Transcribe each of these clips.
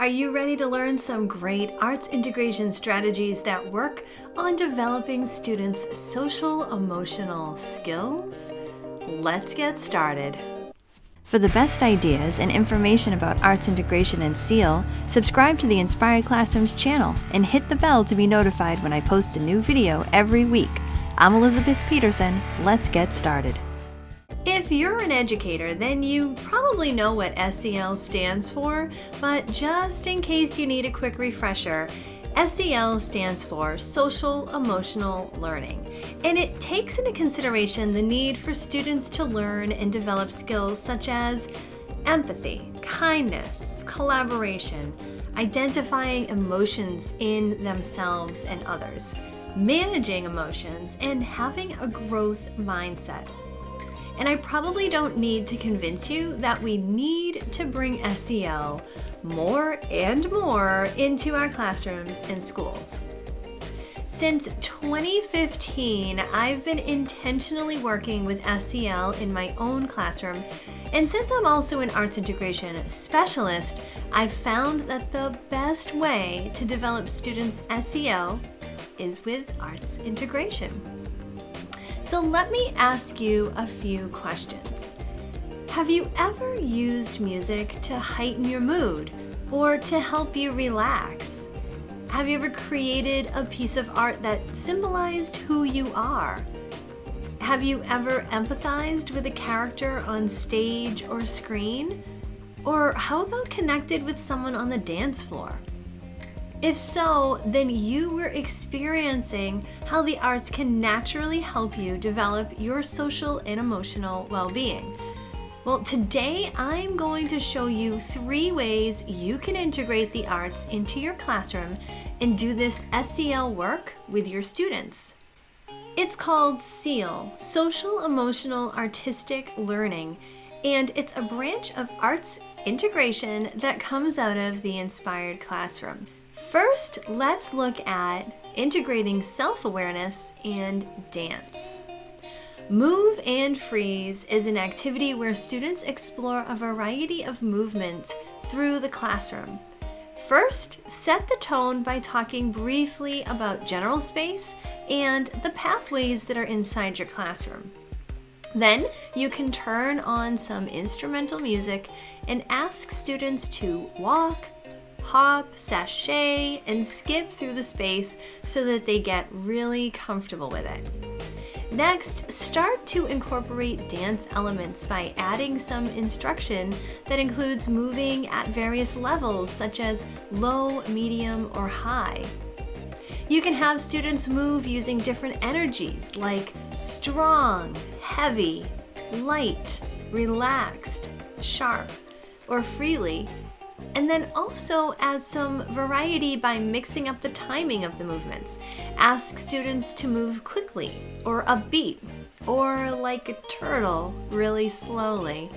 Are you ready to learn some great arts integration strategies that work on developing students' social-emotional skills? Let's get started. For the best ideas and information about arts integration and SEL, subscribe to the Inspired Classrooms channel and hit the bell to be notified when I post a new video every week. I'm Elizabeth Peterson. Let's get started. If you're an educator, then you probably know what SEL stands for, but just in case you need a quick refresher, SEL stands for Social Emotional Learning, and it takes into consideration the need for students to learn and develop skills such as empathy, kindness, collaboration, identifying emotions in themselves and others, managing emotions, and having a growth mindset. And I probably don't need to convince you that we need to bring SEL more and more into our classrooms and schools. Since 2015, I've been intentionally working with SEL in my own classroom, and since I'm also an arts integration specialist, I've found that the best way to develop students' SEL is with arts integration. So let me ask you a few questions. Have you ever used music to heighten your mood or to help you relax? Have you ever created a piece of art that symbolized who you are? Have you ever empathized with a character on stage or screen? Or how about connected with someone on the dance floor? If so, then you were experiencing how the arts can naturally help you develop your social and emotional well-being. Well, today I'm going to show you 3 ways you can integrate the arts into your classroom and do this SEL work with your students. It's called SEL, Social Emotional Artistic Learning, and it's a branch of arts integration that comes out of the Inspired Classroom. First, let's look at integrating self-awareness and dance. Move and Freeze is an activity where students explore a variety of movements through the classroom. First, set the tone by talking briefly about general space and the pathways that are inside your classroom. Then, you can turn on some instrumental music and ask students to walk, hop, sashay, and skip through the space so that they get really comfortable with it. Next, start to incorporate dance elements by adding some instruction that includes moving at various levels such as low, medium, or high. You can have students move using different energies like strong, heavy, light, relaxed, sharp, or freely. And then also add some variety by mixing up the timing of the movements. Ask students to move quickly or upbeat or like a turtle really slowly.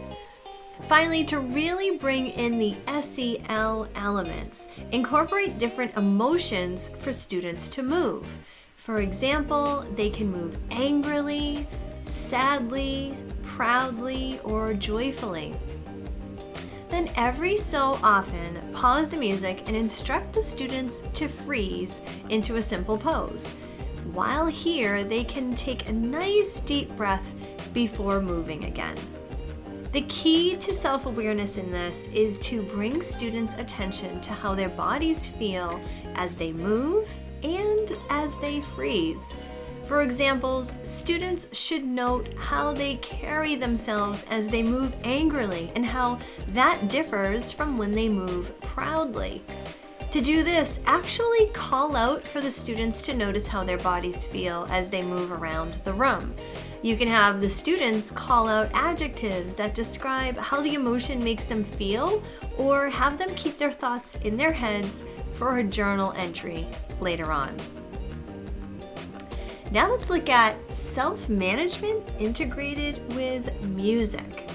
Finally, to really bring in the SEL elements, incorporate different emotions for students to move. For example, they can move angrily, sadly, proudly, or joyfully. Then every so often, pause the music and instruct the students to freeze into a simple pose. While here, they can take a nice deep breath before moving again. The key to self-awareness in this is to bring students' attention to how their bodies feel as they move and as they freeze. For examples, students should note how they carry themselves as they move angrily and how that differs from when they move proudly. To do this, actually call out for the students to notice how their bodies feel as they move around the room. You can have the students call out adjectives that describe how the emotion makes them feel, or have them keep their thoughts in their heads for a journal entry later on. Now let's look at self-management integrated with music.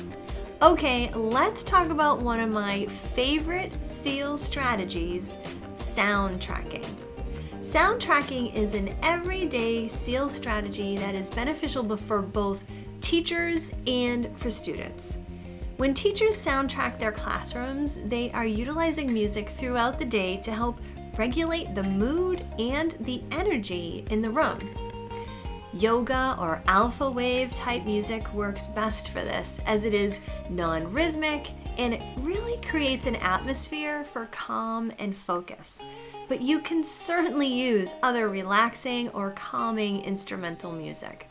Okay, let's talk about one of my favorite SEL strategies, sound tracking. Sound tracking is an everyday SEL strategy that is beneficial for both teachers and for students. When teachers soundtrack their classrooms, they are utilizing music throughout the day to help regulate the mood and the energy in the room. Yoga or alpha wave type music works best for this, as it is non-rhythmic and it really creates an atmosphere for calm and focus. But you can certainly use other relaxing or calming instrumental music.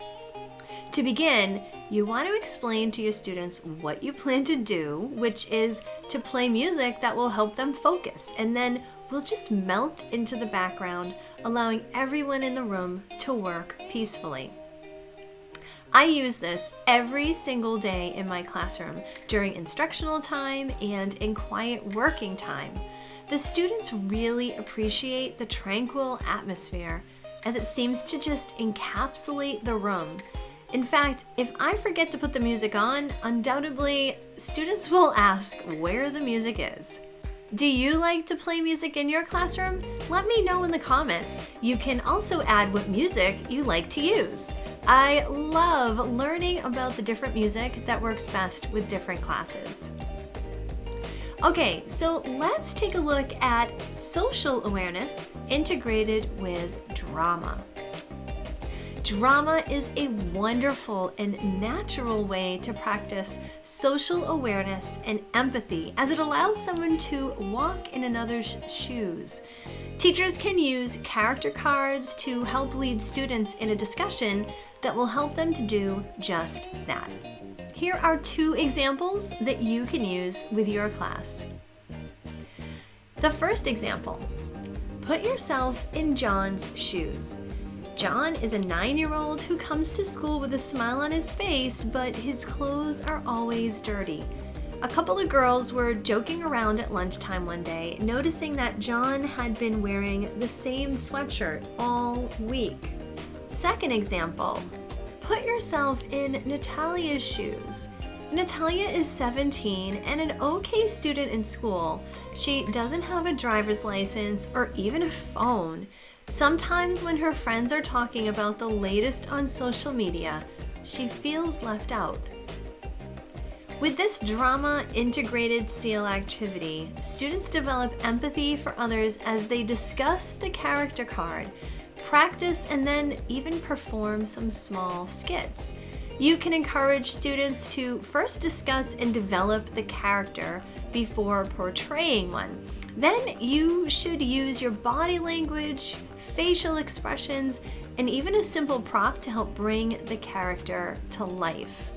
To begin, you want to explain to your students what you plan to do, which is to play music that will help them focus, and then we'll just melt into the background, allowing everyone in the room to work peacefully. I use this every single day in my classroom during instructional time and in quiet working time. The students really appreciate the tranquil atmosphere, as it seems to just encapsulate the room. In fact, if I forget to put the music on, undoubtedly students will ask where the music is. Do you like to play music in your classroom? Let me know in the comments. You can also add what music you like to use. I love learning about the different music that works best with different classes. Okay, so let's take a look at social awareness integrated with drama. Drama is a wonderful and natural way to practice social awareness and empathy, as it allows someone to walk in another's shoes. Teachers can use character cards to help lead students in a discussion that will help them to do just that. Here are 2 examples that you can use with your class. The first example: put yourself in John's shoes. John is a 9-year-old who comes to school with a smile on his face, but his clothes are always dirty. A couple of girls were joking around at lunchtime one day, noticing that John had been wearing the same sweatshirt all week. Second example: put yourself in Natalia's shoes. Natalia is 17 and an okay student in school. She doesn't have a driver's license or even a phone. Sometimes when her friends are talking about the latest on social media, she feels left out. With this drama-integrated SEL activity, students develop empathy for others as they discuss the character card, practice, and then even perform some small skits. You can encourage students to first discuss and develop the character before portraying one. Then you should use your body language, facial expressions, and even a simple prop to help bring the character to life.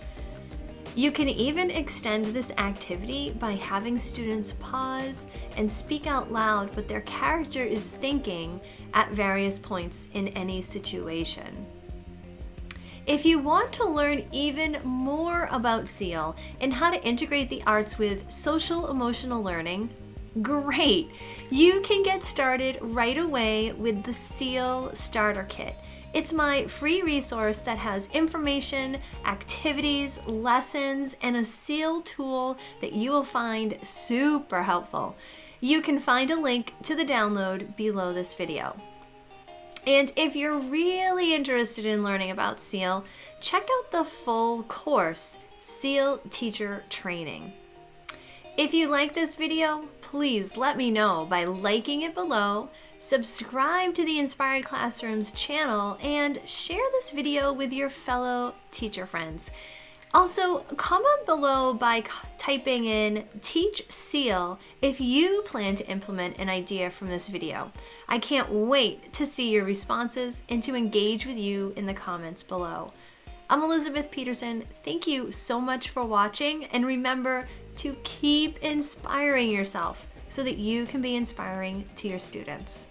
You can even extend this activity by having students pause and speak out loud what their character is thinking at various points in any situation. If you want to learn even more about SEL and how to integrate the arts with social emotional learning, great! You can get started right away with the SEL Starter Kit. It's my free resource that has information, activities, lessons, and a SEL tool that you will find super helpful. You can find a link to the download below this video. And if you're really interested in learning about SEL, check out the full course, SEL Teacher Training. If you like this video, please let me know by liking it below, subscribe to the Inspired Classrooms channel, and share this video with your fellow teacher friends. Also, comment below by typing in Teach SEL if you plan to implement an idea from this video. I can't wait to see your responses and to engage with you in the comments below. I'm Elizabeth Peterson. Thank you so much for watching, and remember to keep inspiring yourself so that you can be inspiring to your students.